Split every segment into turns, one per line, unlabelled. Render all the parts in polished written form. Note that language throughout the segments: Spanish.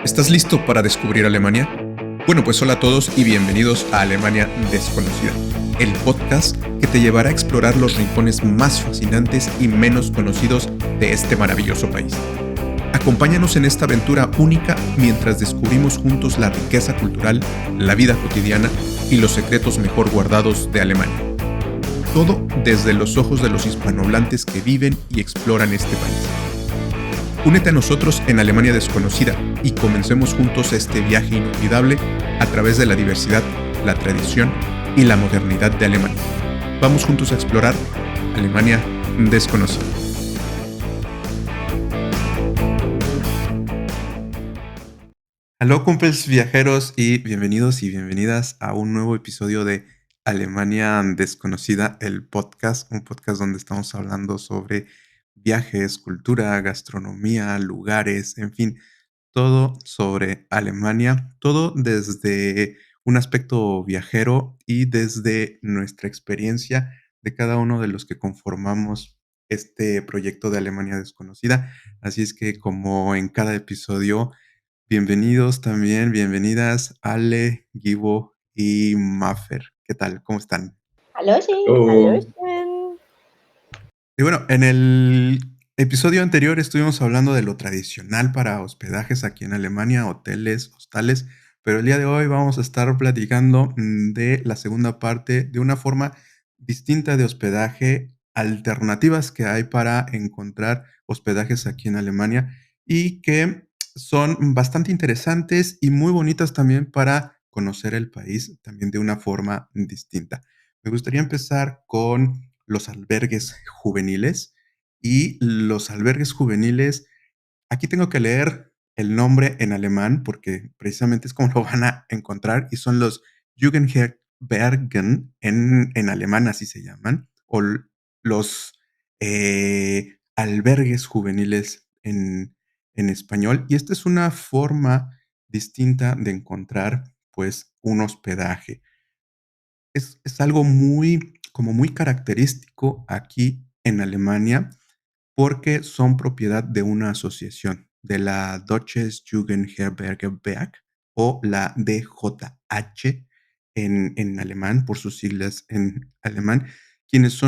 ¿Estás listo para descubrir Alemania? Bueno, pues hola a todos y bienvenidos a Alemania Desconocida, el podcast que te llevará a explorar los rincones más fascinantes y menos conocidos de este maravilloso país. Acompáñanos en esta aventura única mientras descubrimos juntos la riqueza cultural, la vida cotidiana y los secretos mejor guardados de Alemania. Todo desde los ojos de los hispanohablantes que viven y exploran este país. Únete a nosotros en Alemania Desconocida y comencemos juntos este viaje inolvidable a través de la diversidad, la tradición y la modernidad de Alemania. Vamos juntos a explorar Alemania Desconocida. Aló, cumples viajeros y bienvenidas a un nuevo episodio de Alemania Desconocida, el podcast, un podcast donde estamos hablando sobre viajes, cultura, gastronomía, lugares, en fin, todo sobre Alemania, todo desde un aspecto viajero y desde nuestra experiencia de cada uno de los que conformamos este proyecto de Alemania Desconocida. Así es que como en cada episodio, bienvenidos también, bienvenidas Ale, Gibo y Maffer. ¿Qué tal? ¿Cómo están?
Hallöchen,
Oh,
Hallöchen.
Y bueno, en el episodio anterior estuvimos hablando de lo tradicional para hospedajes aquí en Alemania, hoteles, hostales, pero el día de hoy vamos a estar platicando de la segunda parte de una forma distinta de hospedaje, alternativas que hay para encontrar hospedajes aquí en Alemania y que son bastante interesantes y muy bonitas también para conocer el país también de una forma distinta. Me gustaría empezar con los albergues juveniles. Y los albergues juveniles, aquí tengo que leer el nombre en alemán porque precisamente es como lo van a encontrar y son los Jugendherbergen en alemán, así se llaman, o los albergues juveniles en español. Y esta es una forma distinta de encontrar pues un hospedaje. Es algo como muy característico aquí en Alemania, porque son propiedad de una asociación, de la Deutsches Jugendherbergewerk o la DJH en alemán, por sus siglas en alemán, quienes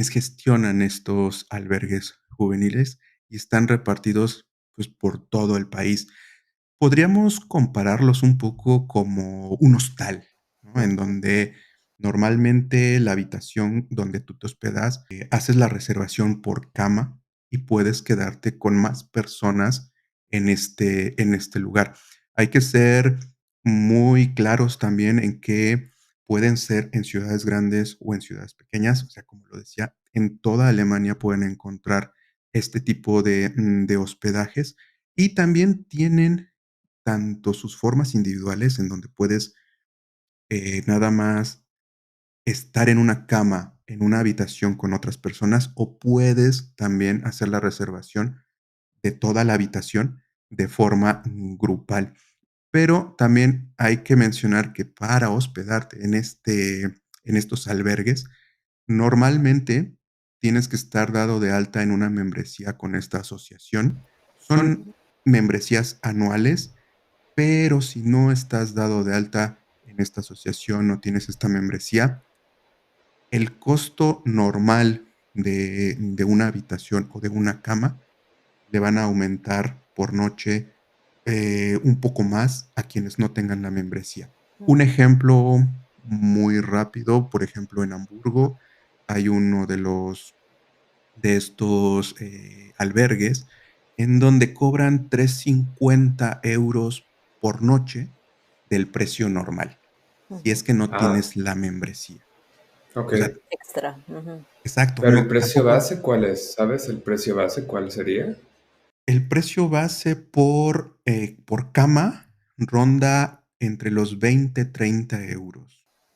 gestionan estos albergues juveniles y están repartidos pues, por todo el país. Podríamos compararlos un poco como un hostal, ¿no? En donde normalmente la habitación donde tú te hospedas, haces la reservación por cama y puedes quedarte con más personas en este lugar. Hay que ser muy claros también en que pueden ser en ciudades grandes o en ciudades pequeñas. O sea, como lo decía, en toda Alemania pueden encontrar este tipo de hospedajes y también tienen tanto sus formas individuales en donde puedes nada más estar en una cama, en una habitación con otras personas, o puedes también hacer la reservación de toda la habitación de forma grupal. Pero también hay que mencionar que para hospedarte en estos albergues, normalmente tienes que estar dado de alta en una membresía con esta asociación. Son membresías anuales, pero si no estás dado de alta en esta asociación o tienes esta membresía, el costo normal de una habitación o de una cama le van a aumentar por noche un poco más a quienes no tengan la membresía. Un ejemplo muy rápido, por ejemplo, en Hamburgo hay uno de estos albergues en donde cobran 350 € por noche del precio normal, si es que no
ah,
tienes la membresía.
ok.
O sea,
Extra. Ujú.
exacto,
Pero el
no,
precio
tampoco.
base, ¿cuál es? ¿Sabes el precio base cuál sería?
El precio base por cama ronda entre los 20, 30 €,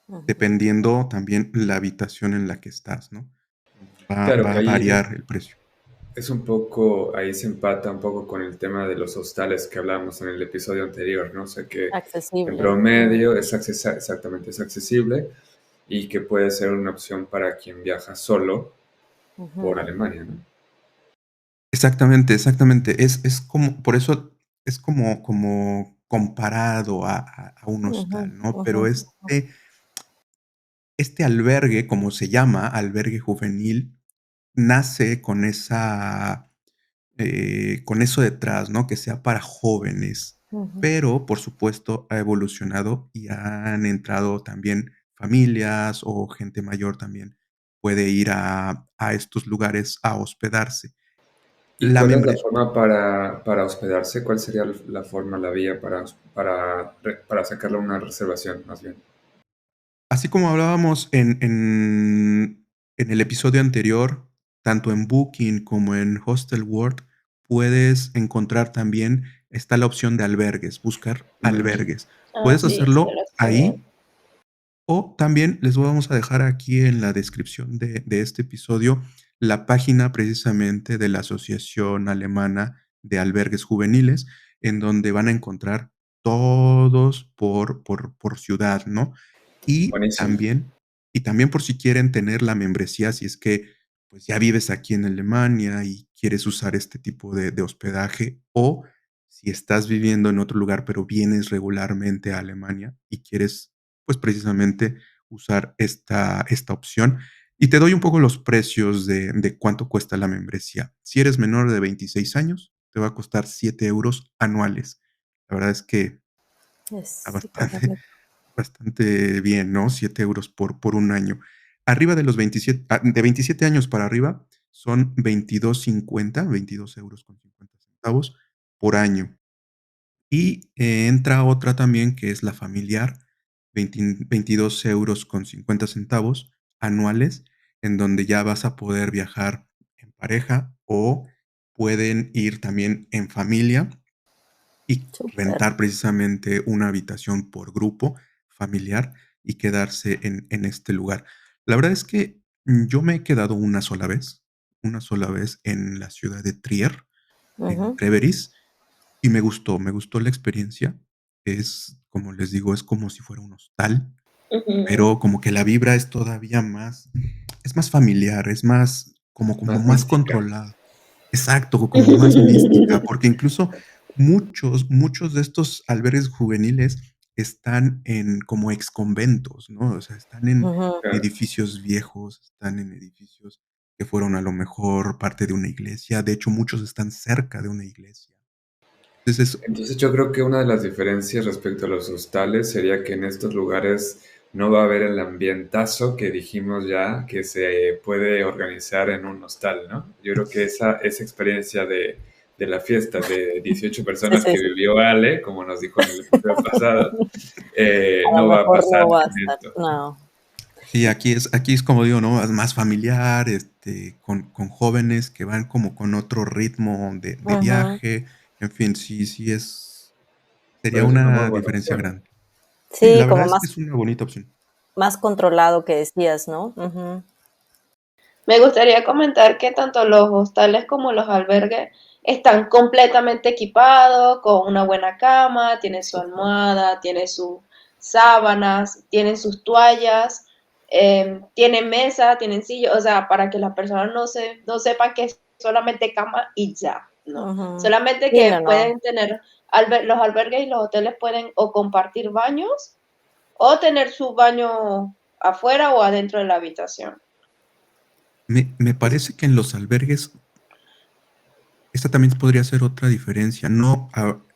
Ujú.
dependiendo también la habitación en la que estás, ¿no? Va,
Claro
va
que
a
ahí
variar el precio.
es un poco, ahí se empata un poco con el tema de los hostales que hablamos en el episodio anterior, ¿no? O sea que en
Accesible.
promedio exactamente, es accesible y que puede ser una opción para quien viaja solo por
Ujú.
Alemania, ¿no?
Exactamente, exactamente. Es como, por eso es como comparado a un hostal, ¿no? Pero este albergue, como se llama, albergue juvenil, nace con eso detrás, ¿no? Que sea para jóvenes, pero por supuesto ha evolucionado y han entrado también familias o gente mayor también puede ir a estos lugares a hospedarse.
¿Y
La
cuál es la
membre
forma para hospedarse? ¿Cuál sería la forma, la vía para sacarle una reservación, más bien?
Así como hablábamos en el episodio anterior, tanto en Booking como en Hostelworld, puedes encontrar también está la opción de albergues, buscar
Mm,
albergues.
Ah,
Puedes
sí, yo
hacerlo
lo estoy viendo.
ahí o también les vamos a dejar aquí en la descripción de este episodio la página precisamente de la Asociación Alemana de Albergues Juveniles, en donde van a encontrar todos por ciudad, ¿no? Y
buenísimo.
también, y también por si quieren tener la membresía, si es que pues ya vives aquí en Alemania y quieres usar este tipo de hospedaje, o si estás viviendo en otro lugar, pero vienes regularmente a Alemania y quieres pues precisamente usar esta opción. Y te doy un poco los precios de cuánto cuesta la membresía. Si eres menor de 26 años, te va a costar 7 euros anuales. La verdad es que está
Es
bastante,
económico.
bastante bien, ¿no? 7 euros por un año. Arriba de los 27, de 27 años para arriba son 22 euros con 50 centavos por año. Y entra otra también que es la familiar, 22 euros con 50 centavos anuales, en donde ya vas a poder viajar en pareja o pueden ir también en familia y
Súper.
rentar precisamente una habitación por grupo familiar y quedarse en este lugar. La verdad es que yo me he quedado una sola vez en la ciudad de Trier, en
Ujú.
Treveris, y me gustó la experiencia. Es, como les digo, es como si fuera un hostal,
Ujú.
pero como que la vibra es todavía más es más familiar, es más como
Más
más
mística.
controlado. Exacto, como más mística, porque incluso muchos de estos albergues juveniles están en como exconventos, ¿no? O sea, están en
Ujú.
Claro.
edificios viejos, están en edificios que fueron a lo mejor parte de una iglesia. De hecho, muchos están cerca de una iglesia. Entonces,
Entonces yo creo que una de las diferencias respecto a los hostales sería que en estos lugares no va a haber el ambientazo que dijimos ya que se puede organizar en un hostal, ¿no? Yo creo que esa experiencia de la fiesta de 18
Sí,
personas
sí,
que
sí.
vivió Ale, como nos dijo en el episodio pasado,
A lo
no va a
mejor
pasar
no va a
en
estar.
esto.
No.
sí, aquí es como digo, ¿no? Es más familiar, con jóvenes que van como con otro ritmo de
Ujú.
viaje. En fin, sería
Pero es una muy
una
buena
diferencia
opción.
grande. Sí,
Sí,
la verdad
como
es que
más,
es una bonita opción.
más controlado que decías, ¿no? Ujú.
Me gustaría comentar que tanto los hostales como los albergues están completamente equipados, con una buena cama, tienen su
Súper.
almohada, tienen sus sábanas, tienen sus toallas, tienen mesa, tienen silla, o sea, para que las personas no sepan que es solamente cama y ya, ¿no?
Ujú.
Solamente
Sí, no,
que
no.
pueden tener, los albergues y los hoteles pueden o compartir baños o tener su baño afuera o adentro de la habitación.
Me parece que en los albergues, esta también podría ser otra diferencia. No,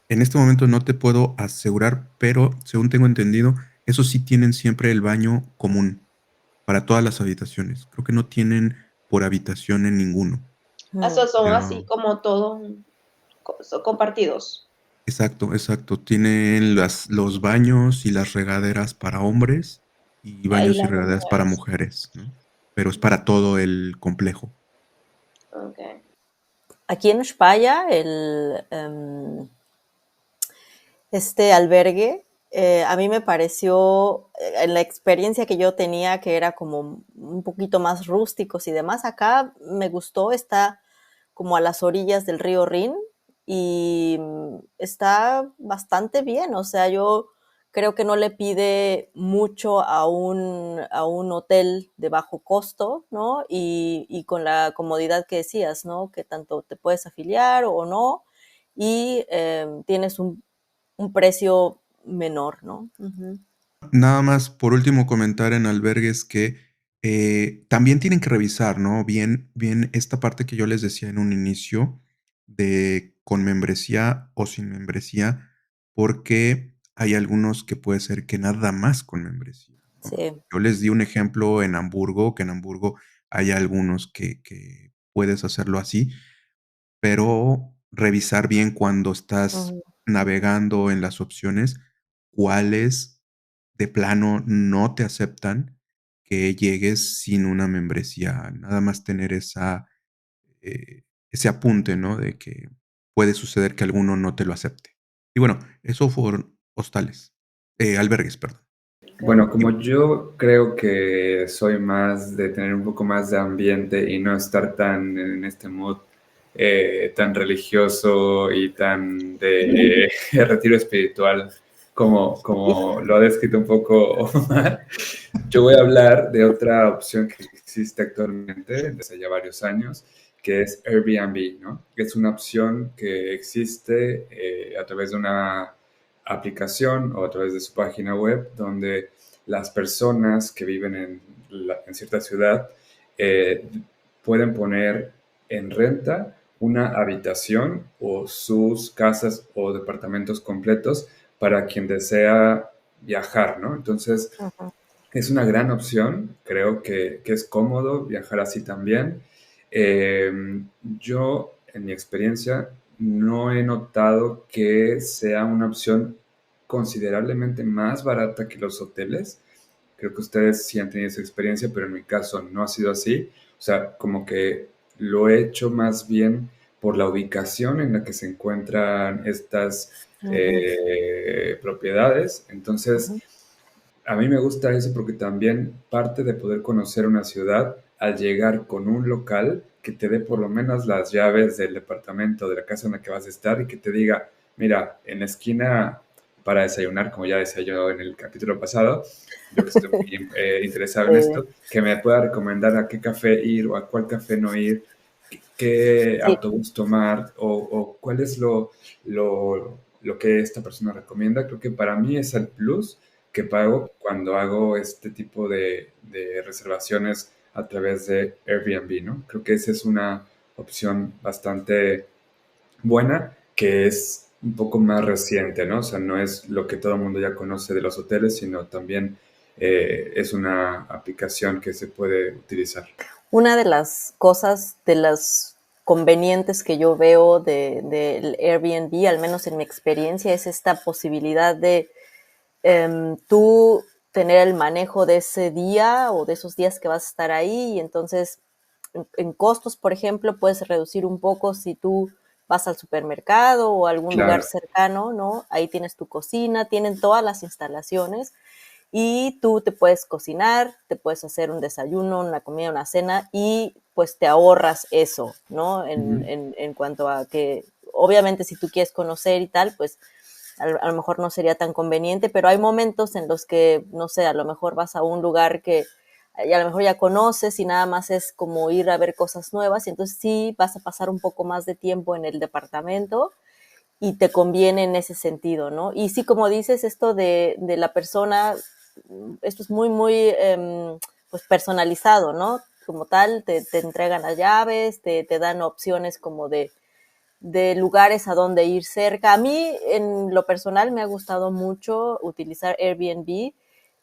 en este momento no te puedo asegurar, pero según tengo entendido, esos sí tienen siempre el baño común para todas las habitaciones. Creo que no tienen por habitación en ninguno.
Esos son así
Pero
como todos son compartidos.
exacto, exacto. Tienen los baños y las regaderas para hombres y
Ahí
baños y
las
regaderas para
mujeres.
mujeres, ¿no? Pero es para todo el complejo.
Okay.
Aquí en Speyer, este albergue, a mí me pareció, en la experiencia que yo tenía, que era como un poquito más rústicos y demás, acá me gustó, está como a las orillas del río Rin y está bastante bien, o sea, yo creo que no le pide mucho a un hotel de bajo costo, ¿no? Y con la comodidad que decías, ¿no? Que tanto te puedes afiliar o no, y tienes un precio menor, ¿no? Ujú.
Nada más, por último, comentar en albergues que también tienen que revisar, ¿no? Bien esta parte que yo les decía en un inicio de con membresía o sin membresía, porque hay algunos que puede ser que nada más con membresía, ¿no?
Sí.
Yo les di un ejemplo en Hamburgo, que en Hamburgo hay algunos que puedes hacerlo así, pero revisar bien cuando estás
Ujú.
navegando en las opciones, cuáles de plano no te aceptan que llegues sin una membresía, nada más tener ese apunte, ¿no? De que puede suceder que alguno no te lo acepte. Y bueno, eso fueron hostales, albergues, perdón.
Bueno,
Y
como yo creo que soy más de tener un poco más de ambiente y no estar tan en este mood tan religioso y tan de retiro espiritual como lo ha descrito un poco Omar, yo voy a hablar de otra opción que existe actualmente desde ya varios años, que es Airbnb, ¿no? Es una opción que existe a través de una aplicación o a través de su página web donde las personas que viven en cierta ciudad eh, pueden poner en renta una habitación o sus casas o departamentos completos para quien desea viajar, ¿no? Entonces,
Ujú.
es una gran opción, creo que es cómodo viajar así también. Eh, yo, en mi experiencia, no he notado que sea una opción considerablemente más barata que los hoteles. Creo que ustedes sí han tenido esa experiencia, pero en mi caso no ha sido así. O sea, como que lo he hecho más bien por la ubicación en la que se encuentran estas
Ujú.
propiedades. Entonces,
Ujú.
a mí me gusta eso porque también parte de poder conocer una ciudad al llegar con un local que te dé por lo menos las llaves del departamento, de la casa en la que vas a estar y que te diga, mira, en la esquina para desayunar, como ya decía yo en el capítulo pasado, yo que estoy muy interesado en
Sí,
esto, que me pueda recomendar a qué café ir o a cuál café no ir, qué
sí.
autobús tomar o cuál es lo que esta persona recomienda. Creo que para mí es el plus que pago cuando hago este tipo de reservaciones a través de Airbnb, ¿no? Creo que esa es una opción bastante buena, que es un poco más reciente, ¿no? O sea, no es lo que todo el mundo ya conoce de los hoteles, sino también es una aplicación que se puede utilizar.
Una de las cosas, de las convenientes que yo veo del Airbnb, al menos en mi experiencia, es esta posibilidad de tú tener el manejo de ese día o de esos días que vas a estar ahí y entonces en costos, por ejemplo, puedes reducir un poco si tú vas al supermercado o a algún lugar
Claro.
cercano, ¿no? Ahí tienes tu cocina, tienen todas las instalaciones y tú te puedes cocinar, te puedes hacer un desayuno, una comida, una cena y pues te ahorras eso, ¿no?
Ujú.
En cuanto a que, obviamente si tú quieres conocer y tal, pues a lo mejor no sería tan conveniente, pero hay momentos en los que, no sé, a lo mejor vas a un lugar que a lo mejor ya conoces y nada más es como ir a ver cosas nuevas y entonces sí vas a pasar un poco más de tiempo en el departamento y te conviene en ese sentido, ¿no? Y sí, como dices, esto de la persona, esto es muy, muy pues personalizado, ¿no? Como tal, te entregan las llaves, te dan opciones como de lugares a donde ir cerca. A mí, en lo personal, me ha gustado mucho utilizar Airbnb.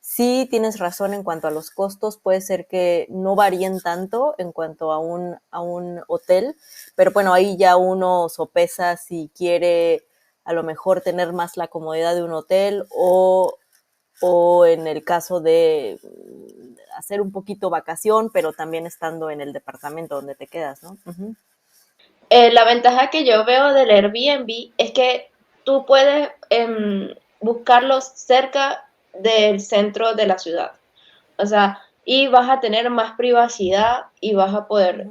Sí, tienes razón en cuanto a los costos, puede ser que no varíen tanto en cuanto a un hotel, pero bueno, ahí ya uno sopesa si quiere a lo mejor tener más la comodidad de un hotel o en el caso de hacer un poquito vacación, pero también estando en el departamento donde te quedas, ¿no? Uh-huh.
La ventaja que yo veo del Airbnb es que tú puedes buscarlos cerca del centro de la ciudad. O sea, y vas a tener más privacidad y vas a poder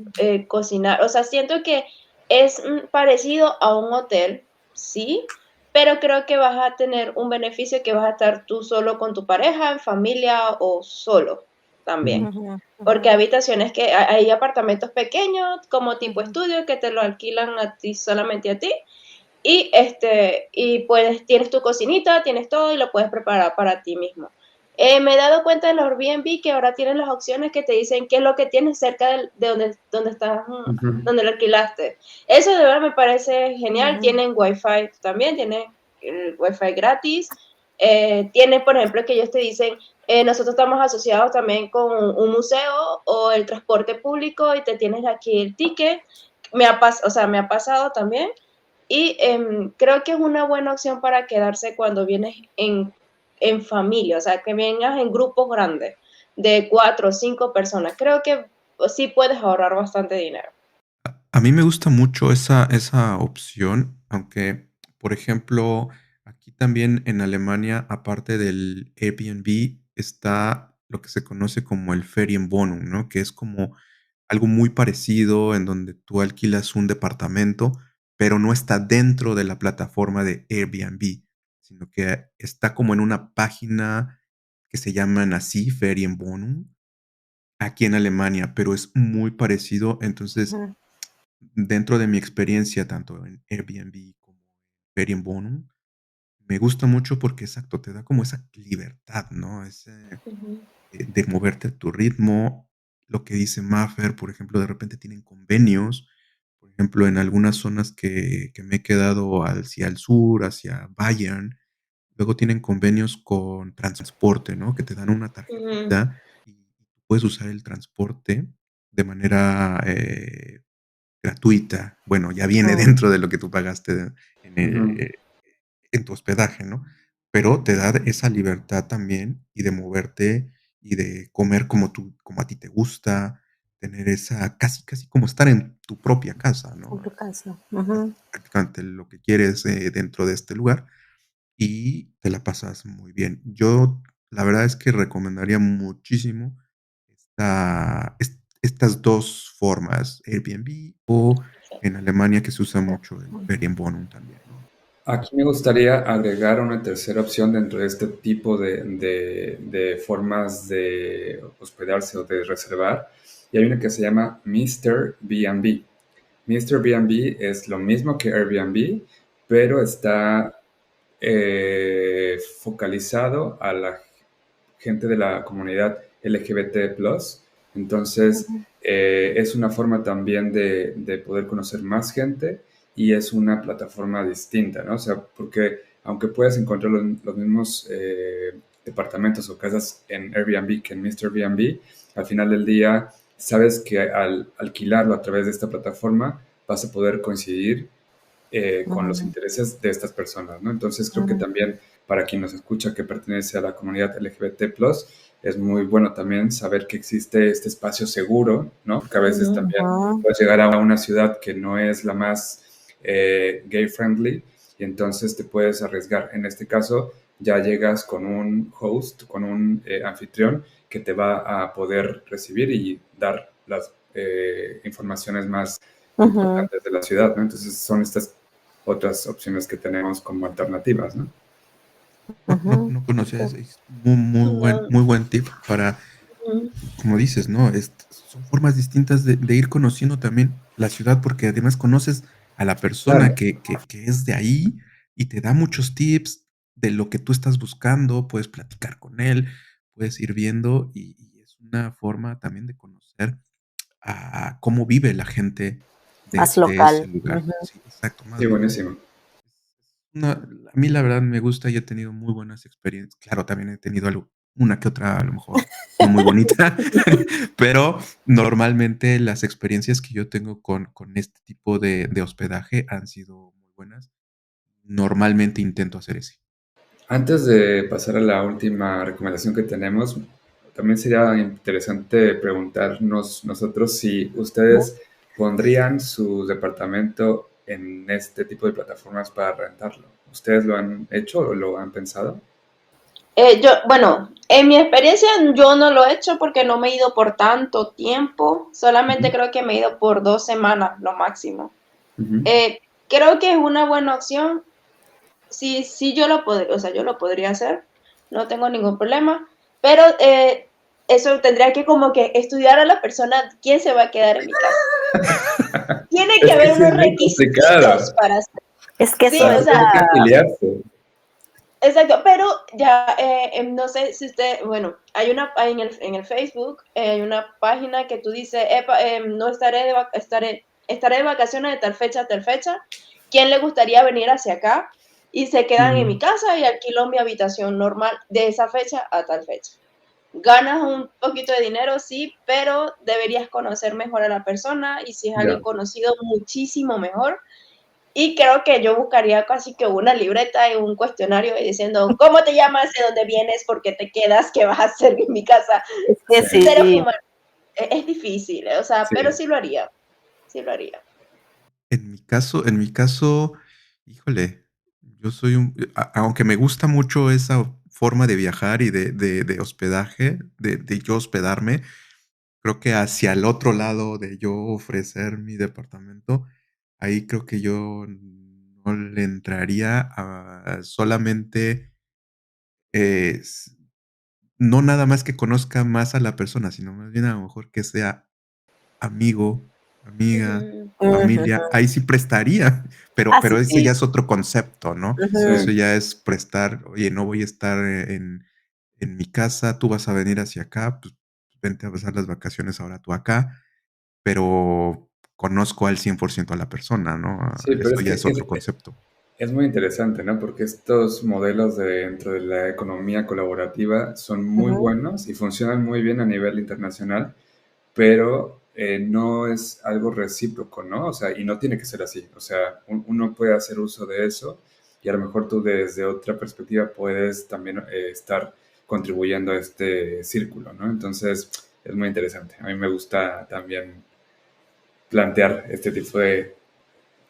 cocinar. O sea, siento que es parecido a un hotel, sí, pero creo que vas a tener un beneficio que vas a estar tú solo con tu pareja, en familia o solo también.
Ujú.
Uh-huh.
Porque
Uh-huh.
habitaciones que hay apartamentos pequeños como tipo
Uh-huh.
estudio que te lo alquilan a ti solamente a ti Y pues tienes tu cocinita, tienes todo y lo puedes preparar para ti mismo. Me he dado cuenta en los Airbnb que ahora tienen las opciones que te dicen qué es lo que tienes cerca de donde estás, donde lo alquilaste. Eso de verdad me parece genial. Tienen Wi-Fi también, tienen el Wi-Fi gratis. Tiene, por ejemplo, que ellos te dicen, nosotros estamos asociados también con un museo o el transporte público y te tienes aquí el ticket. Me ha pasado también. Y creo que es una buena opción para quedarse cuando vienes en familia, o sea, que vengas en grupos grandes de 4 o 5 personas. Creo que sí puedes ahorrar bastante dinero.
A mí me gusta mucho esa opción, aunque, por ejemplo, aquí también en Alemania, aparte del Airbnb, está lo que se conoce como el Ferienwohnung, ¿no? Que es como algo muy parecido en donde tú alquilas un departamento, pero no está dentro de la plataforma de Airbnb, sino que está como en una página que se llaman así, Ferienwohnung, aquí en Alemania, pero es muy parecido. Entonces,
Ujú.
dentro de mi experiencia, tanto en Airbnb como en Ferienwohnung, me gusta mucho porque, exacto, te da como esa libertad, ¿no? Ese
Ujú.
de moverte a tu ritmo. Lo que dice Maffer, por ejemplo, de repente tienen convenios. Por ejemplo, en algunas zonas que me he quedado hacia el sur, hacia Bayern, luego tienen convenios con transporte, ¿no? Que te dan una
Ujú.
tarjetita y puedes usar el transporte de manera gratuita. Bueno, ya viene
Mm.
dentro de lo que tú pagaste en,
Ujú.
en tu hospedaje, ¿no? Pero te da esa libertad también y de moverte y de comer como tú, como a ti te gusta, tener esa, casi, casi como estar en tu propia casa,
En
¿no?
tu casa.
Haces
Ujú.
prácticamente lo que quieres dentro de este lugar y te la pasas muy bien. Yo, la verdad es que recomendaría muchísimo estas dos formas, Airbnb o en Alemania que se usa mucho el Ferienwohnung también, ¿no?
Aquí me gustaría agregar una tercera opción dentro de este tipo de formas de hospedarse o de reservar. Y hay una que se llama Mr. B&B. Mr. B&B es lo mismo que Airbnb, pero está focalizado a la gente de la comunidad LGBT+. Entonces,
Ujú.
es una forma también de poder conocer más gente y es una plataforma distinta, ¿no? O sea, porque aunque puedes encontrar los mismos departamentos o casas en Airbnb que en Mr. B&B, al final del día sabes que al alquilarlo a través de esta plataforma vas a poder coincidir con los
Ujú.
intereses de estas personas, ¿no? Entonces creo que
Ujú.
también para quien nos escucha que pertenece a la comunidad LGBT+, es muy bueno también saber que existe este espacio seguro, ¿no? Porque a veces
Ujú.
también
Ujú.
puedes llegar a una ciudad que no es la más gay friendly y entonces te puedes arriesgar. En este caso ya llegas con un host, con un anfitrión que te va a poder recibir y dar las informaciones más
Ujú.
importantes de la ciudad, ¿no? Entonces son estas otras opciones que tenemos como alternativas, ¿no?
Ujú.
No conocía
Ok.
ese. Es muy buen tip para,
Ujú.
como dices, ¿no? Son formas distintas de ir conociendo también la ciudad, porque además conoces a la persona
Claro.
que es de ahí y te da muchos tips de lo que tú estás buscando, puedes platicar con él, puedes ir viendo y es una forma también de conocer a cómo vive la gente
Más
de ese
local.
lugar.
Ujú.
Sí, exacto, más
Sí,
local.
buenísimo.
No, a mí la verdad me gusta y he tenido muy buenas experiencias. Claro, también he tenido una que otra, a lo mejor no muy bonita, pero normalmente las experiencias que yo tengo con este tipo de hospedaje han sido muy buenas. Normalmente intento hacer ese.
Antes de pasar a la última recomendación que tenemos, también sería interesante preguntarnos nosotros si ustedes pondrían su departamento en este tipo de plataformas para rentarlo. ¿Ustedes lo han hecho o lo han pensado?
Bueno, en mi experiencia yo no lo he hecho porque no me he ido por tanto tiempo, solamente
Ujú,
creo que me he ido por 2 semanas, lo máximo.
ujú.
Eh, Creo que es una buena opción. Sí, sí, yo lo podría, o sea, yo lo podría hacer, no tengo ningún problema, pero eso tendría que como que estudiar a la persona quién se va a quedar en mi casa. Tiene que
Es que
haber
sí
unos
es muy complicado.
requisitos para hacer.
Es que
Sí,
eso
o
es
sea,
Hay que afiliarse.
exacto, pero ya, no sé si usted, bueno, en el Facebook, hay una página que tú dices, "Epa, no estaré de vacaciones de tal fecha a tal fecha, ¿quién le gustaría venir hacia acá? Y se quedan en mi casa y alquilo mi habitación normal de esa fecha a tal fecha. Ganas un poquito de dinero, sí, pero deberías conocer mejor a la persona y si es
Ya.
alguien conocido, muchísimo mejor. Y creo que yo buscaría casi que una libreta y un cuestionario y diciendo, ¿cómo te llamas? ¿De dónde vienes? ¿Por qué te quedas? ¿Qué vas a hacer en mi casa?
Es que
Sí,
Seres
sí.
humanos. Es difícil, o sea, pero
sí.
sí lo haría. Sí lo haría.
En mi caso, híjole, yo soy aunque me gusta mucho esa forma de viajar y de hospedaje, de yo hospedarme, creo que hacia el otro lado de yo ofrecer mi departamento, ahí creo que yo no le entraría a solamente, s no nada más que conozca más a la persona, sino más bien a lo mejor que sea amigo, amiga,
Ujú,
familia,
Ujú.
ahí sí prestaría, pero
Ah, sí,
pero ese
sí.
ya es otro concepto, ¿no? Eso
Ujú.
Sí.
ya es prestar, oye, no voy a estar en mi casa, tú vas a venir hacia acá, pues vente a pasar las vacaciones ahora tú acá, pero conozco al 100% a la persona, ¿no?
Sí, pero
Eso
es
ya
que
es otro concepto.
es muy interesante, ¿no? Porque estos modelos dentro de la economía colaborativa son muy
Ujú.
buenos y funcionan muy bien a nivel internacional, pero no es algo recíproco, ¿no? O sea, y no tiene que ser así. O sea, uno puede hacer uso de eso y a lo mejor tú desde otra perspectiva puedes también estar contribuyendo a este círculo, ¿no? Entonces, es muy interesante. A mí me gusta también plantear este tipo de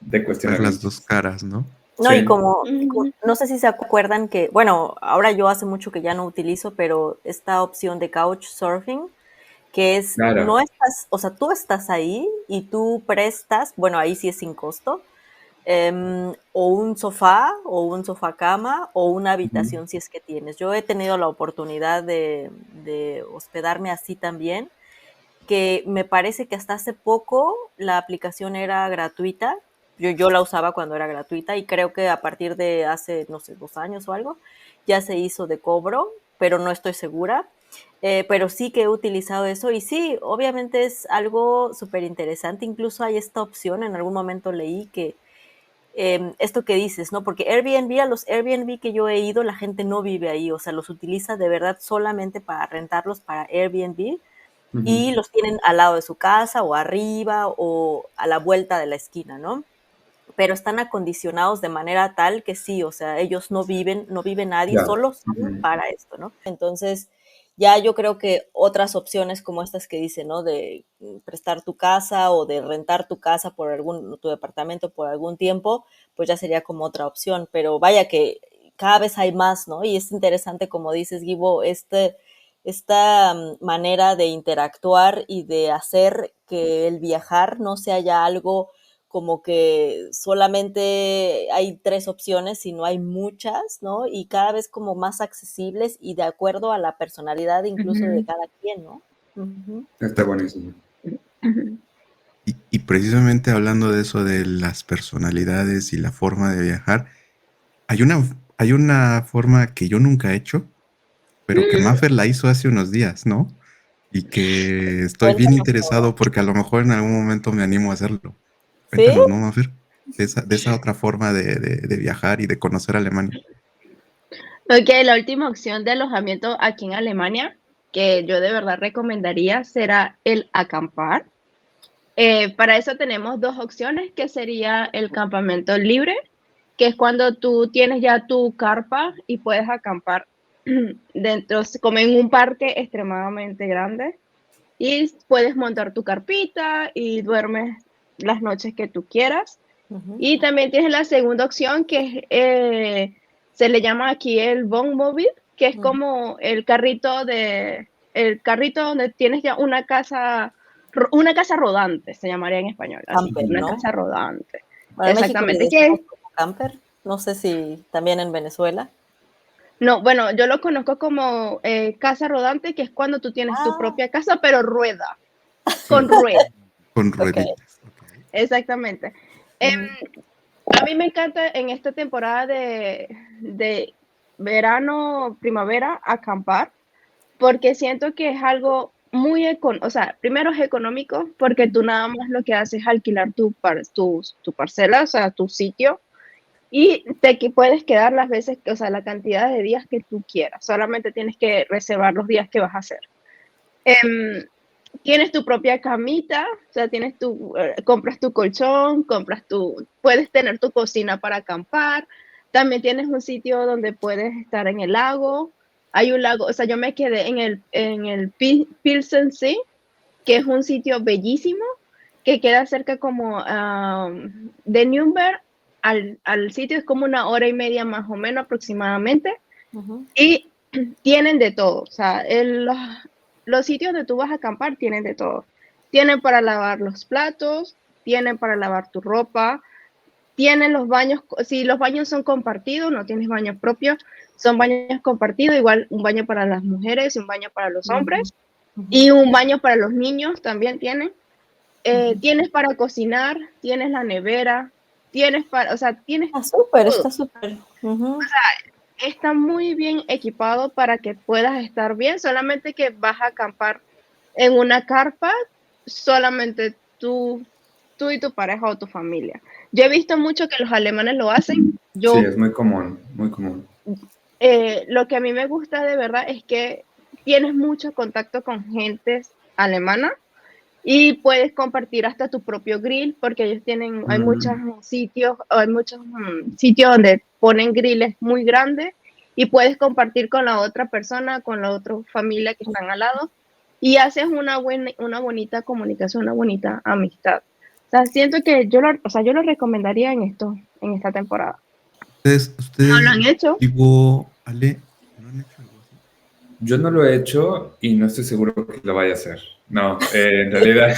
Ver las 2
cuestionamientos.
caras, ¿no?
No, y
Sí,
como
ujú,
no sé si se acuerdan que, bueno, ahora yo hace mucho que ya no utilizo, pero esta opción de couchsurfing, que es,
claro.
no estás, o sea, tú estás ahí y tú prestas, bueno, ahí sí es sin costo, o un sofá cama, o una
Ujú.
habitación si es que tienes. Yo he tenido la oportunidad de hospedarme así también, que me parece que hasta hace poco la aplicación era gratuita. Yo la usaba cuando era gratuita y creo que a partir de hace, no sé, 2 años o algo, ya se hizo de cobro, pero no estoy segura. Pero sí que he utilizado eso y sí, obviamente es algo súper interesante. Incluso hay esta opción, en algún momento leí que esto que dices, ¿no? Porque Airbnb, a los Airbnb que yo he ido, la gente no vive ahí, o sea, los utiliza de verdad solamente para rentarlos para Airbnb
Ujú.
y los tienen al lado de su casa o arriba o a la vuelta de la esquina, ¿no? Pero están acondicionados de manera tal que sí, o sea, ellos no vive nadie,
Ya.
solo son
Ujú.
para esto, ¿no? Entonces, ya yo creo que otras opciones como estas que dice, ¿no? De prestar tu casa o de rentar tu casa por tu departamento por algún tiempo, pues ya sería como otra opción, pero vaya que cada vez hay más, ¿no? Y es interesante, como dices, Gibo, esta manera de interactuar y de hacer que el viajar no sea ya algo como que solamente hay 3 opciones, sino hay muchas, ¿no? Y cada vez como más accesibles y de acuerdo a la personalidad incluso de
ujú,
cada quien, ¿no? Ujú.
Está buenísimo.
ujú.
Y precisamente hablando de eso, de las personalidades y la forma de viajar, hay una forma que yo nunca he hecho, pero que
Mm,
Maffer la hizo hace unos días, ¿no? Y que estoy bien
Cuéntanos todo.
interesado porque a lo mejor en algún momento me animo a hacerlo.
¿Sí?
Cuéntanos, ¿no, Maffer? De esa otra forma de viajar y de conocer Alemania.
Ok, la última opción de alojamiento aquí en Alemania, que yo de verdad recomendaría, será el acampar. Para eso tenemos dos opciones, que sería el campamento libre, que es cuando tú tienes ya tu carpa y puedes acampar dentro, como en un parque extremadamente grande, y puedes montar tu carpita y duermes las noches que tú quieras.
Ujú.
Y también tienes la segunda opción, que es, se le llama aquí el Wohnmobil, que es
Ujú.
como el carrito donde tienes ya una casa rodante, se llamaría en español, así,
Camper,
una
¿no?
casa rodante.
Bueno, en México le
Exactamente,
decimos
que
como camper, no sé si también en Venezuela.
no, bueno, yo lo conozco como casa rodante, que es cuando tú tienes tu
Ah,
propia casa, pero rueda,
Sí.
con ruedas.
Con
okey.
rueditas, okey.
Exactamente. Em,
Ujú.
A mí me encanta en esta temporada de verano, primavera, acampar, porque siento que es algo muy económico, o sea, primero es económico, porque tú nada más lo que haces es alquilar tu parcela, o sea, tu sitio, y puedes quedar las veces, o sea, la cantidad de días que tú quieras, solamente tienes que reservar los días que vas a hacer. Em, Tienes tu propia camita, o sea, compras tu colchón, puedes tener tu cocina para acampar, también tienes un sitio donde puedes estar en el lago, hay un lago, o sea, yo me quedé en el Pilsen Sea, que es un sitio bellísimo, que queda cerca como de Nürnberg al sitio, es como 1 hora y media más o menos aproximadamente,
Ujú.
y tienen de todo, o sea, los sitios donde tú vas a acampar tienen de todo. Tienen para lavar los platos, tienen para lavar tu ropa, tienen los baños, si los baños son compartidos, no tienes baño propio, son baños compartidos, igual un baño para las mujeres y un baño para los
Ujú,
hombres,
ujú,
y un baño para los niños también tienen.
ujú.
Tienes para cocinar, tienes la nevera, o sea, tienes
Súper,
todo.
está súper. Ujú.
Está muy bien equipado para que puedas estar bien, solamente que vas a acampar en una carpa, solamente tú y tu pareja o tu familia. Yo he visto mucho que los alemanes lo hacen.
Sí,
Yo,
es muy común, muy común.
lo que a mí me gusta de verdad es que tienes mucho contacto con gentes alemanas y puedes compartir hasta tu propio grill, porque ellos hay muchos
Mm,
sitios donde ponen grilles muy grandes y puedes compartir con la otra persona, con la otra familia que están al lado y haces una bonita comunicación, una bonita amistad. O sea, siento que yo lo recomendaría en esta temporada. ¿No lo
Ustedes,
han hecho?
Ale, ¿no han hecho algo así?
yo no lo he hecho y no estoy seguro que lo vaya a hacer. No, en realidad,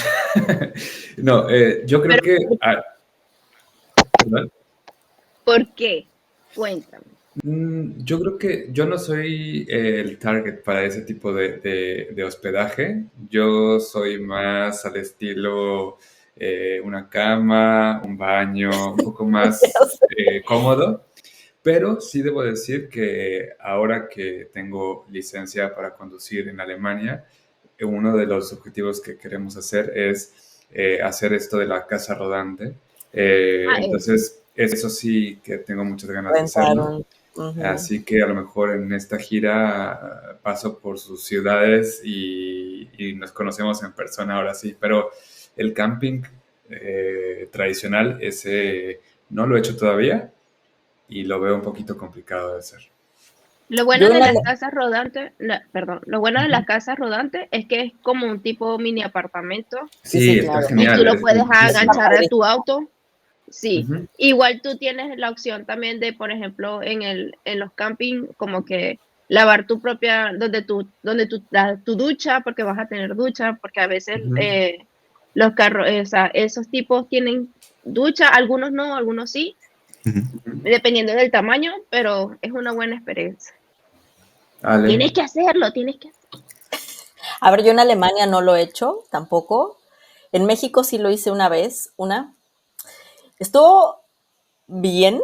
no, yo creo
Pero
que, ¿perdón?
¿por qué? Cuéntame.
Yo creo que yo no soy el target para ese tipo de hospedaje. Yo soy más al estilo una cama, un baño, un poco
Ya
más
sé.
cómodo. Pero sí debo decir que ahora que tengo licencia para conducir en Alemania, uno de los objetivos que queremos hacer es hacer esto de la casa rodante.
Eso.
Entonces, eso sí que tengo muchas ganas de hacerlo.
Rentaron. Ujú.
Así que a lo mejor en esta gira paso por sus ciudades y nos conocemos en persona ahora sí, pero el camping tradicional, ese no lo he hecho todavía y lo veo un poquito complicado de hacer.
Lo
Yo
bueno de
una,
las casas rodantes, perdón, lo bueno de las
Ujú.
casas rodantes es que es como un tipo mini apartamento
sí, sí,
Sí, está
claro.
y tú
genial,
lo
es
puedes
Está
bellísimo.
aganchar a tu
padrísimo.
auto. Sí,
Ujú,
igual tú tienes la opción también de, por ejemplo, en los camping, como que lavar tu propia, tu ducha, porque vas a tener ducha, porque a veces
ujú,
los carros, o sea, esos tipos tienen ducha, algunos no, algunos sí,
Ujú.
ujú.
dependiendo del tamaño, pero es una buena experiencia.
Ale,
Tienes que hacerlo, tienes que hacerlo.
A ver, yo en Alemania no lo he hecho tampoco. En México sí lo hice una vez, una. Estuvo bien,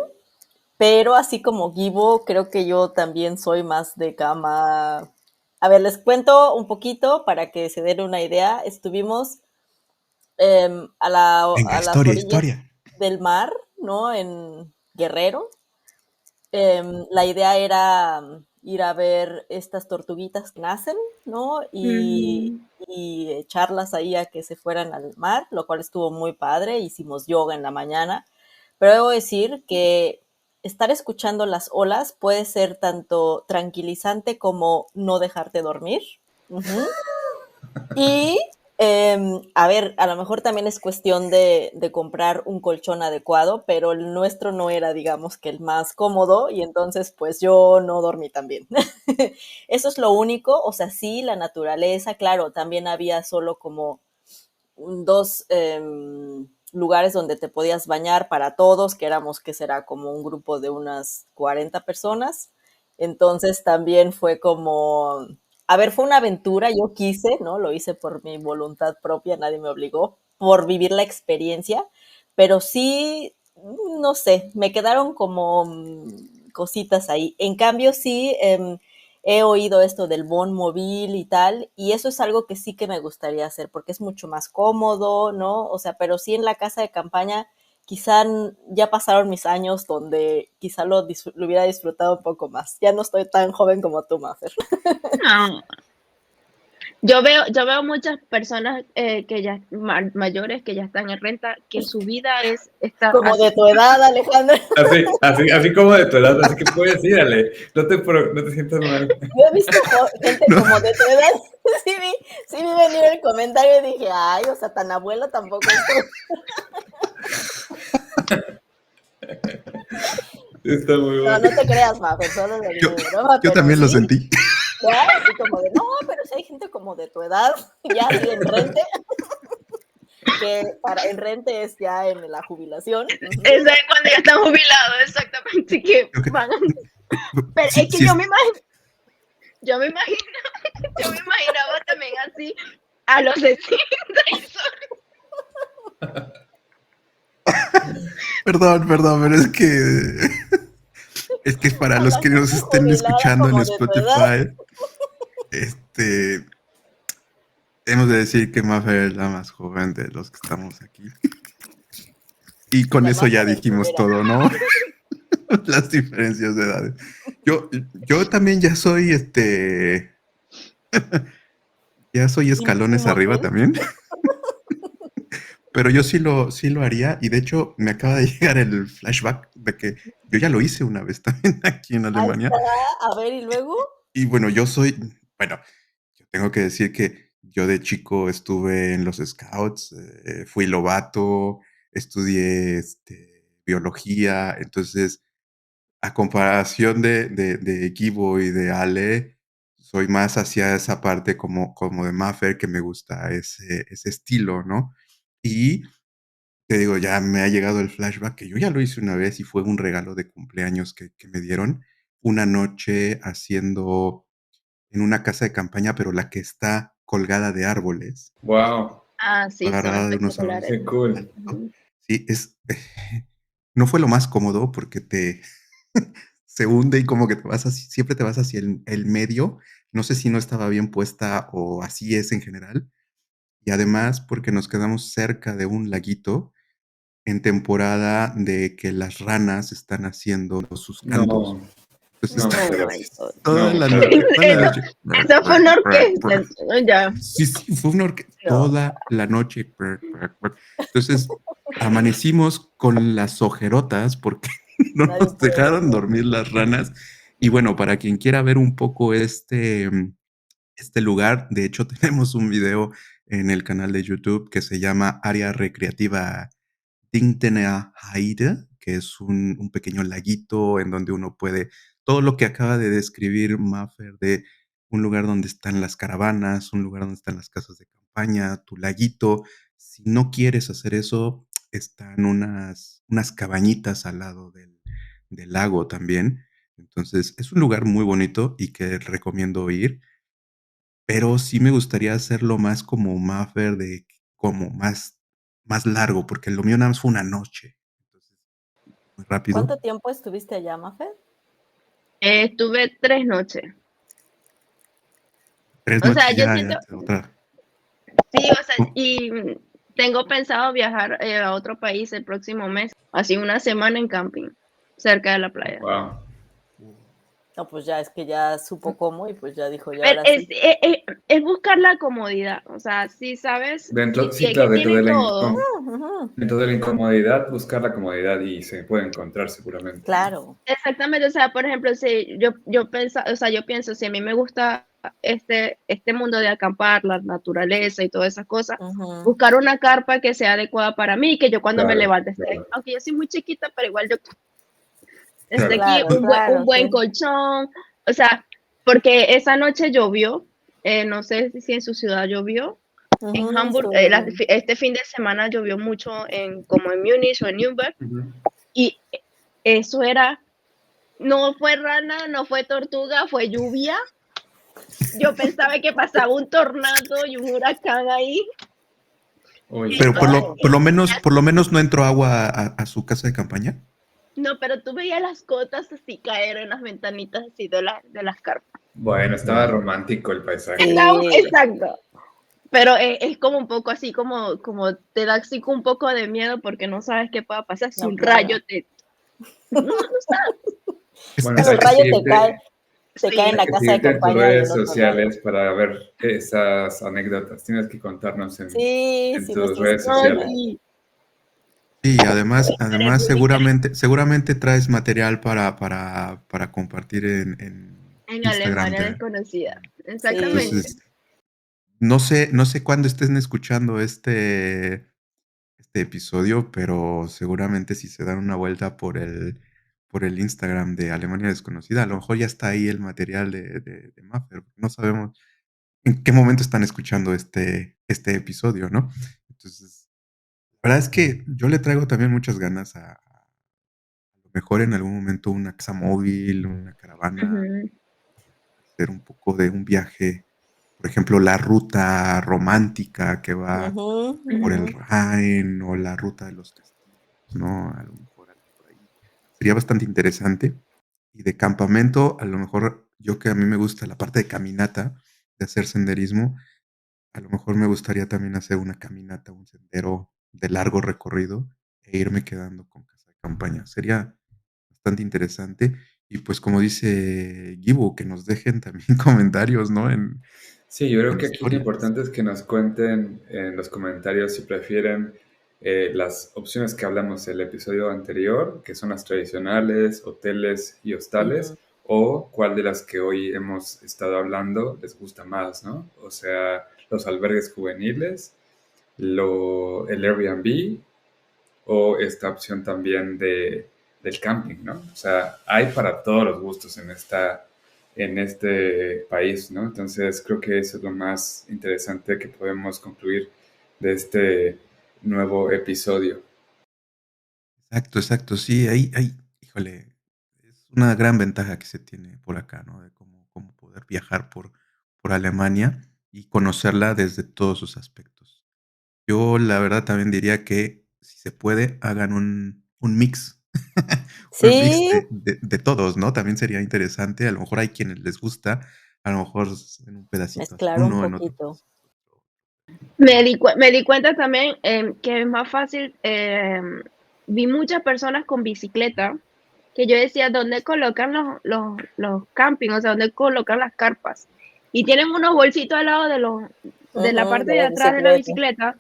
pero así como Givo, creo que yo también soy más de cama. A ver, les cuento un poquito para que se den una idea. Estuvimos
Venga,
a las
historia,
orillas
historia.
del mar, ¿no? En Guerrero. La idea era ir a ver estas tortuguitas que nacen, ¿no?
Ujú.
Y echarlas ahí a que se fueran al mar, lo cual estuvo muy padre. Hicimos yoga en la mañana. Pero debo decir que estar escuchando las olas puede ser tanto tranquilizante como no dejarte dormir. Ujú. Y, a ver, a lo mejor también es cuestión de comprar un colchón adecuado, pero el nuestro no era, digamos, que el más cómodo y entonces pues yo no dormí tan bien. Eso es lo único, o sea, sí, la naturaleza, claro, también había solo como dos lugares donde te podías bañar para todos, que éramos, que será como un grupo de unas 40 personas. Entonces también fue como, a ver, fue una aventura, yo quise, ¿no? Lo hice por mi voluntad propia, nadie me obligó, por vivir la experiencia, pero sí no sé, me quedaron como cositas ahí. En cambio, sí, he oído esto del Bon móvil y tal, y eso es algo que sí que me gustaría hacer, porque es mucho más cómodo, ¿no? O sea, pero sí en la casa de campaña, quizá ya pasaron mis años donde quizá lo hubiera disfrutado un poco más. Ya no estoy tan joven como tú, Mafer.
No, yo veo muchas personas que ya mayores que ya están en renta, que su vida es estar
Como
así.
de tu edad, Alejandra.
Así como de tu edad, así que puedes ir, Ale, no te sientas mal.
Yo he visto gente
No,
como de tu edad. Sí vi venir el comentario y dije, ay, o sea, tan abuelo tampoco
Está muy
No,
bueno.
no te creas, Mafer, solo lo
yo,
digo de broma,
yo
pero
también lo
sí,
sentí.
ya, así como de, no, pero si hay gente como de tu edad, ya así en rente, que en rente es ya en la jubilación.
Eso es cuando ya están jubilados, exactamente, que
Creo que-
van. Pero
sí,
es que
sí,
yo me imagino, yo me imaginaba también así a los 60 y
perdón, pero es que para
A
los
la
que nos
gente
estén
jubilada
escuchando en
como de tu edad.
Spotify, este, hemos de decir que Mafer es la más joven de los que estamos aquí. Y
Y
con
la
eso
más
ya dijimos
aventurera.
todo, ¿no? Las diferencias de edades. Yo también ya soy escalones arriba
Imogen.
también, pero yo sí lo haría y de hecho me acaba de llegar el flashback de que yo ya lo hice una vez también aquí en
Ahí
Alemania
está. A ver, y luego.
y bueno, bueno, yo tengo que decir que yo de chico estuve en los scouts, fui lobato, estudié biología, entonces a comparación de Gibo y de Ale, soy más hacia esa parte como de Maffer, que me gusta ese estilo, ¿no? Y te digo, ya me ha llegado el flashback que yo ya lo hice una vez y fue un regalo de cumpleaños que me dieron. Una noche haciendo en una casa de campaña, pero la que está colgada de árboles,
Wow,
Ah, sí, son
parada de unos árboles.
espectaculares.
qué cool.
Ujú.
Sí, no fue lo más cómodo porque se hunde y como que siempre te vas hacia el medio. No sé si no estaba bien puesta o así es en general. Y además porque nos quedamos cerca de un laguito en temporada de que las ranas están haciendo sus cantos.
No,
Entonces,
no,
Oh
muchas
my
gracias.
God.
No, muchas gracias.
toda la
Eso,
noche.
eso fue una orquesta. Entonces, ya.
Sí, sí, fue una
No.
toda la noche. Entonces, amanecimos con las ojerotas porque no
Nadie
nos
puede
dejaron
dormir.
dormir las ranas. Y bueno, para quien quiera ver un poco este lugar, de hecho, tenemos un video en el canal de YouTube que se llama Área Recreativa Dintener Heide, que es un pequeño laguito en donde uno puede, todo lo que acaba de describir Maffer, de un lugar donde están las caravanas, un lugar donde están las casas de campaña, tu laguito. Si no quieres hacer eso, están unas cabañitas al lado del lago también. Entonces, es un lugar muy bonito y que recomiendo ir, pero sí me gustaría hacerlo más como Maffer, como más largo, porque lo mío nada más fue una noche. Entonces, muy rápido.
¿Cuánto tiempo estuviste allá, Mafer?
Estuve 3 noches.
Tres
O sea,
noches
yo
ya,
siento,
otra.
sí, o sea, y tengo pensado viajar a otro país el próximo mes, así una semana en camping, cerca de la playa.
Wow.
No, pues ya es que ya supo cómo y pues ya dijo, ya
Pero
ahora sí.
es buscar la comodidad, o sea, si sabes,
Dentro, sí,
que
claro,
tienen todo.
Ujú,
dentro de la incomodidad, buscar la comodidad y se puede encontrar seguramente, ¿no?
claro.
Exactamente, o sea, por ejemplo, si yo pienso, si a mí me gusta este mundo de acampar, la naturaleza y todas esas cosas,
Ujú,
buscar una carpa que sea adecuada para mí, que yo cuando me
Claro,
levante esté,
claro,
aunque yo soy muy chiquita, pero igual yo esté
claro.
aquí,
claro,
un
claro,
buen
sí.
colchón, o sea, porque esa noche llovió, no sé si en su ciudad llovió, en
Ujú,
Hamburg,
estuvo lloviendo.
este fin de semana llovió mucho como en Múnich o en Nürnberg,
Ujú.
y eso era, no fue rana, no fue tortuga, fue lluvia. Yo pensaba que pasaba un tornado y un huracán ahí.
Uy,
Pero
Claro.
por lo menos no entró agua a su casa de campaña.
No, pero tú veías las gotas así caer en las ventanitas así de las carpas.
bueno, estaba
Wow.
romántico el paisaje.
Sí.
Exacto. Pero es como un poco así, como te da así un poco de miedo porque no sabes qué pueda pasar si
No,
un
claro.
rayo te... No, no sabes.
Bueno,
Pero
hay
el
que
rayo te
seguirte,
cae en
Sí,
la
hay que
casa de
seguirte en tus
campaña
redes
del otro lado.
sociales para ver esas anécdotas. Tienes que contarnos
Sí,
en
sí,
tus
nuestras
redes
no,
sociales.
sí.
Sí, además
Publicaré
seguramente traes material para compartir en
en
Instagram.
Alemania desconocida.
Sí.
Exactamente.
Entonces, no sé cuándo estén escuchando este episodio, pero seguramente si se dan una vuelta por el Instagram de Alemania Desconocida, a lo mejor ya está ahí el material de Maffer. No sabemos en qué momento están escuchando este episodio, ¿no? Entonces, la verdad es que yo le traigo también muchas ganas a lo mejor en algún momento una casa móvil, una caravana,
Ujú.
hacer un poco de un viaje, por ejemplo, la ruta romántica que va
Ujú,
por el
ujú.
Rhin o la ruta de los castillos, ¿no? A lo mejor algo por ahí. Sería bastante interesante. Y de campamento, a lo mejor yo que a mí me gusta la parte de caminata, de hacer senderismo, a lo mejor me gustaría también hacer una caminata, un sendero de largo recorrido e irme quedando con casa de campaña. Sería bastante interesante. Y pues como dice Gibu, que nos dejen también comentarios, ¿no?
Sí, yo creo
En
que aquí lo
historias.
importante es que nos cuenten en los comentarios si prefieren las opciones que hablamos en el episodio anterior, que son las tradicionales, hoteles y hostales,
Ujú.
o cuál de las que hoy hemos estado hablando les gusta más, ¿no? O sea, los albergues juveniles, el Airbnb o esta opción también del camping, ¿no? O sea, hay para todos los gustos en este país, ¿no? Entonces creo que eso es lo más interesante que podemos concluir de este nuevo episodio.
Exacto, exacto. Sí, híjole, es una gran ventaja que se tiene por acá, ¿no? De cómo poder viajar por Alemania y conocerla desde todos sus aspectos. Yo, la verdad, también diría que si se puede, hagan un mix, un mix
Sí,
de todos, ¿no? También sería interesante. A lo mejor hay quienes les gusta, a lo mejor en un pedacito hace
mezclar un
uno, en otro
poquito.
pedacito otro.
Me di cuenta también que es más fácil. Vi muchas personas con bicicleta que yo decía, ¿dónde colocan los campings? O sea, ¿dónde colocan las carpas? Y tienen unos bolsitos al lado de la
Ujú,
parte
de
de
la
atrás de la
bicicleta.
bicicleta.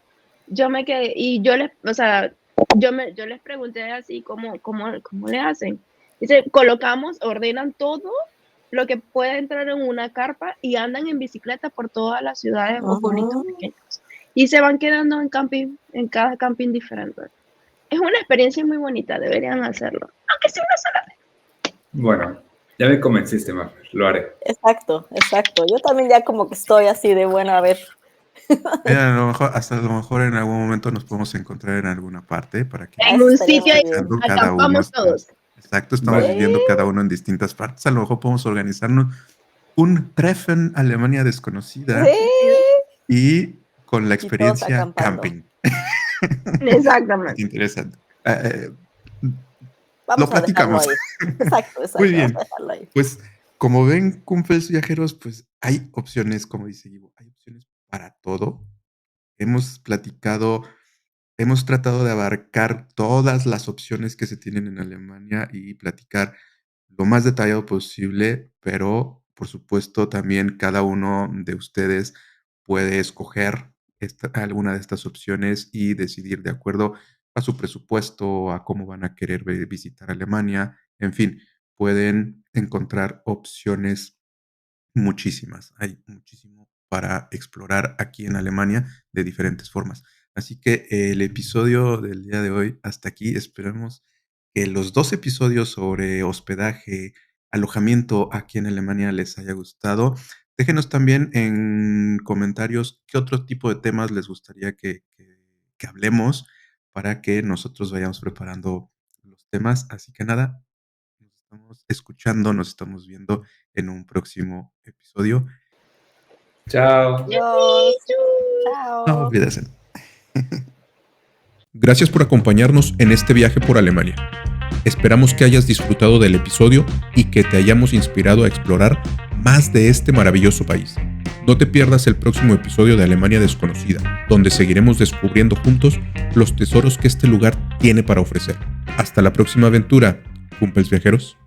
Yo me quedé, y o sea, yo les pregunté así, ¿cómo le hacen? Dice, colocamos, ordenan todo lo que puede entrar en una carpa y andan en bicicleta por todas las ciudades o pueblitos
Ujú.
pequeños. Y se van quedando en camping, en cada camping diferente. Es una experiencia muy bonita, deberían hacerlo. Aunque sea una sola vez.
Bueno, ya me convenciste, Mafer, lo haré.
Exacto, exacto. Yo también ya como que estoy así de bueno, a ver.
Mira, a lo mejor, hasta a lo mejor en algún momento nos podemos encontrar en alguna parte para quienes
En
Eso
nos
un
estén
estaría
sitio
muy
y
bien.
escuchando, cada uno
acampamos todos.
estamos, exacto, estamos
Vale,
viviendo
Sí,
cada uno en distintas partes. A lo mejor podemos organizarnos un Treffen Alemania desconocida
sí.
y con la
Y todos
experiencia
acampando.
camping. Es
Exactamente.
interesante. Lo
Vamos a dejarlo
platicamos.
ahí. Exacto,
Muy
exacto. Vamos a
bien.
dejarlo ahí.
Pues como ven, cumples viajeros, pues hay opciones, como dice Ivo, hay opciones para todo. Hemos platicado, hemos tratado de abarcar todas las opciones que se tienen en Alemania y platicar lo más detallado posible, pero por supuesto también cada uno de ustedes puede escoger alguna de estas opciones y decidir de acuerdo a su presupuesto, a cómo van a querer visitar Alemania, en fin, pueden encontrar opciones muchísimas, hay muchísimo para explorar aquí en Alemania de diferentes formas. Así que el episodio del día de hoy hasta aquí. Esperemos que los dos episodios sobre hospedaje, alojamiento aquí en Alemania les haya gustado. Déjenos también en comentarios qué otro tipo de temas les gustaría que hablemos para que nosotros vayamos preparando los temas. Así que nada, nos estamos escuchando, nos estamos viendo en un próximo episodio.
chao.
Dios.
Auf
Chao.
Wiedersehen. Gracias por acompañarnos en este viaje por Alemania. Esperamos que hayas disfrutado del episodio y que te hayamos inspirado a explorar más de este maravilloso país. No te pierdas el próximo episodio de Alemania Desconocida, donde seguiremos descubriendo juntos los tesoros que este lugar tiene para ofrecer. Hasta la próxima aventura, cumples viajeros.